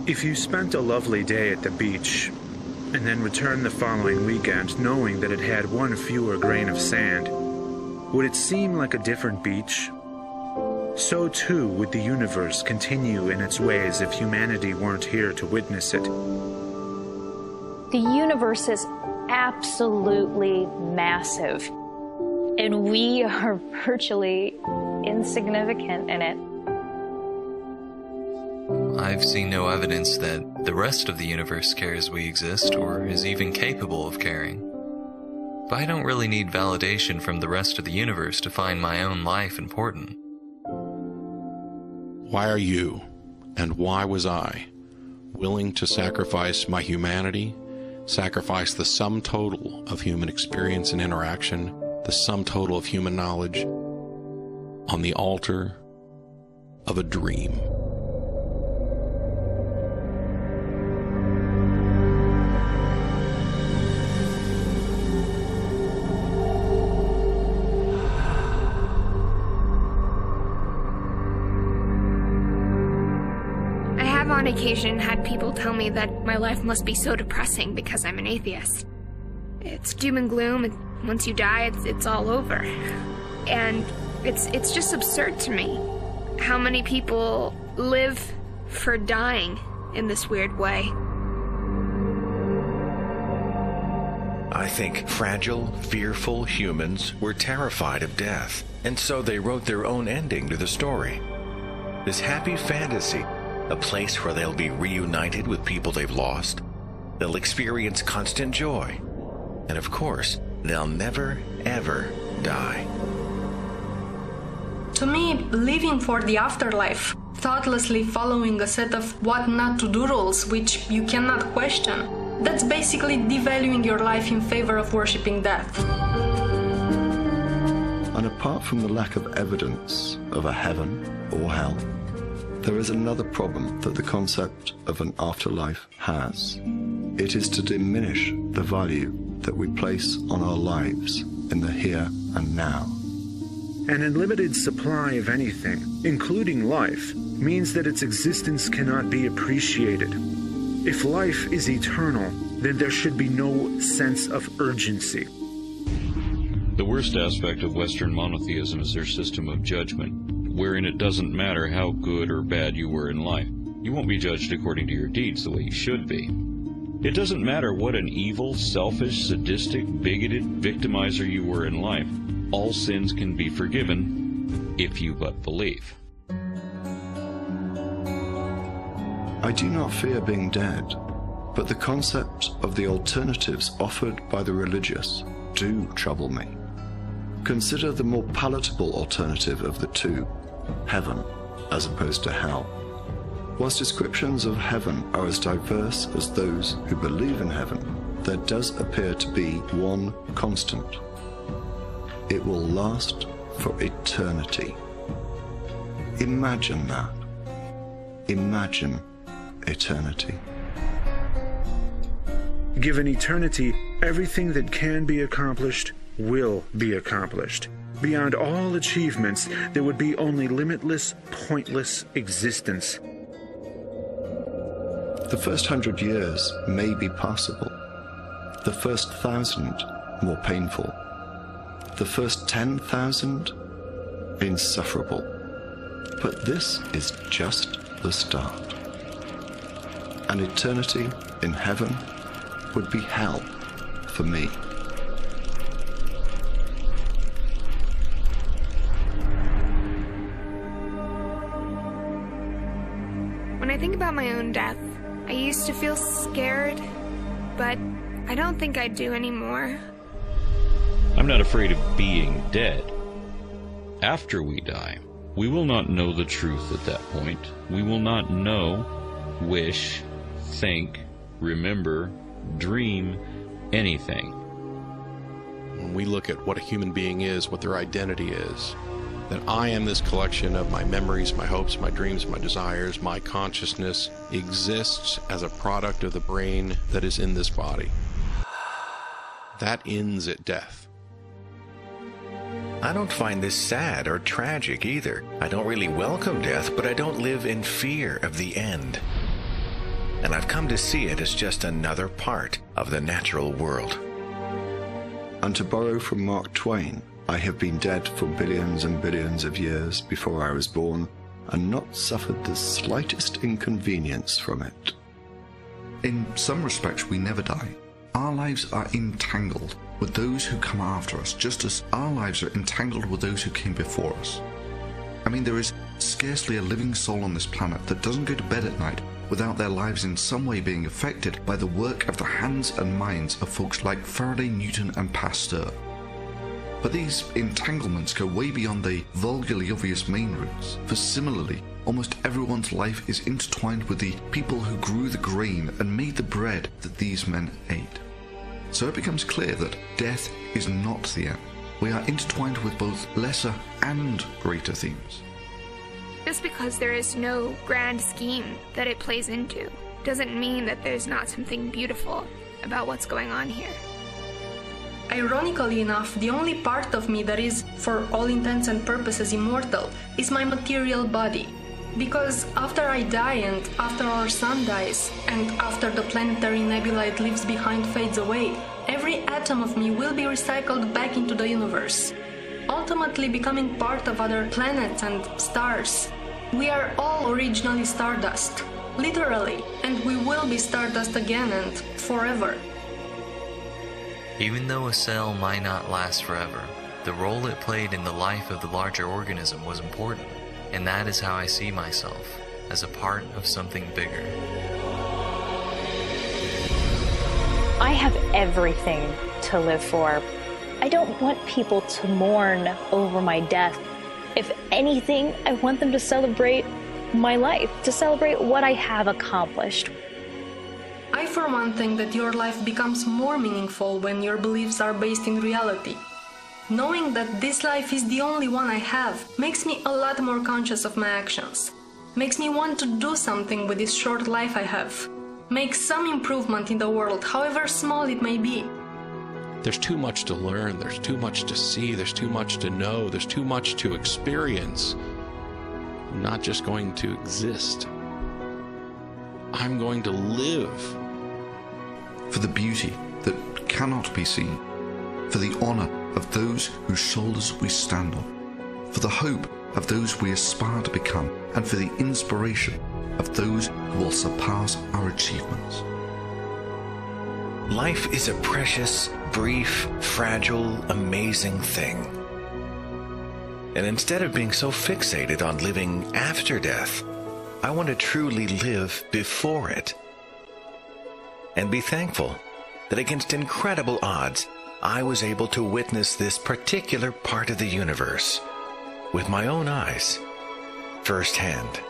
If you spent a lovely day at the beach, and then returned the following weekend knowing that it had one fewer grain of sand, would it seem like a different beach? So too would the universe continue in its ways if humanity weren't here to witness it. The universe is absolutely massive, and we are virtually insignificant in it. I've seen no evidence that the rest of the universe cares we exist or is even capable of caring. But I don't really need validation from the rest of the universe to find my own life important. Why are you, and why was I, willing to sacrifice my humanity, sacrifice the sum total of human experience and interaction, the sum total of human knowledge, on the altar of a dream? On occasion had people tell me that my life must be so depressing because I'm an atheist. It's doom and gloom, and once you die, it's all over. And it's just absurd to me how many people live for dying in this weird way. I think fragile, fearful humans were terrified of death, and so they wrote their own ending to the story. This happy fantasy, a place where they'll be reunited with people they've lost. They'll experience constant joy. And of course, they'll never, ever die. To me, living for the afterlife, thoughtlessly following a set of what not to do rules which you cannot question, that's basically devaluing your life in favor of worshipping death. And apart from the lack of evidence of a heaven or hell, there is another problem that the concept of an afterlife has. It is to diminish the value that we place on our lives in the here and now. An unlimited supply of anything, including life, means that its existence cannot be appreciated. If life is eternal, then there should be no sense of urgency. The worst aspect of Western monotheism is their system of judgment, wherein it doesn't matter how good or bad you were in life. You won't be judged according to your deeds the way you should be. It doesn't matter what an evil, selfish, sadistic, bigoted victimizer you were in life. All sins can be forgiven if you but believe. I do not fear being dead, but the concept of the alternatives offered by the religious do trouble me. Consider the more palatable alternative of the two, heaven as opposed to hell. Whilst descriptions of heaven are as diverse as those who believe in heaven, there does appear to be one constant. It will last for eternity. Imagine that. Imagine eternity. Given eternity, everything that can be accomplished will be accomplished. Beyond all achievements, there would be only limitless, pointless existence. The first 100 years may be passable. The first 1,000 more painful. The first 10,000 insufferable. But this is just the start. An eternity in heaven would be hell for me. When I think about my own death, I used to feel scared, but I don't think I do anymore. I'm not afraid of being dead. After we die, we will not know the truth at that point. We will not know, wish, think, remember, dream, anything. When we look at what a human being is, what their identity is, that I am this collection of my memories, my hopes, my dreams, my desires, my consciousness exists as a product of the brain that is in this body. That ends at death. I don't find this sad or tragic either. I don't really welcome death, but I don't live in fear of the end. and I've come to see it as just another part of the natural world. And to borrow from Mark Twain, I have been dead for billions and billions of years before I was born, and not suffered the slightest inconvenience from it. In some respects, we never die. Our lives are entangled with those who come after us, just as our lives are entangled with those who came before us. I mean, there is scarcely a living soul on this planet that doesn't go to bed at night without their lives in some way being affected by the work of the hands and minds of folks like Faraday, Newton and Pasteur. But these entanglements go way beyond the vulgarly obvious main roots, for similarly, almost everyone's life is intertwined with the people who grew the grain and made the bread that these men ate. So it becomes clear that death is not the end. We are intertwined with both lesser and greater themes. Just because there is no grand scheme that it plays into doesn't mean that there's not something beautiful about what's going on here. Ironically enough, the only part of me that is, for all intents and purposes, immortal is my material body. Because after I die, and after our sun dies, and after the planetary nebula it leaves behind fades away, every atom of me will be recycled back into the universe, ultimately becoming part of other planets and stars. We are all originally stardust, literally, and we will be stardust again and forever. Even though a cell might not last forever, the role it played in the life of the larger organism was important, and that is how I see myself, as a part of something bigger. I have everything to live for. I don't want people to mourn over my death. If anything, I want them to celebrate my life, to celebrate what I have accomplished. I for one think that your life becomes more meaningful when your beliefs are based in reality. Knowing that this life is the only one I have makes me a lot more conscious of my actions. Makes me want to do something with this short life I have. Make some improvement in the world, however small it may be. There's too much to learn, there's too much to see, there's too much to know, there's too much to experience. I'm not just going to exist. I'm going to live. For the beauty that cannot be seen, for the honor of those whose shoulders we stand on, for the hope of those we aspire to become, and for the inspiration of those who will surpass our achievements. Life is a precious, brief, fragile, amazing thing. And instead of being so fixated on living after death, I want to truly live before it. And be thankful that against incredible odds, I was able to witness this particular part of the universe with my own eyes, firsthand.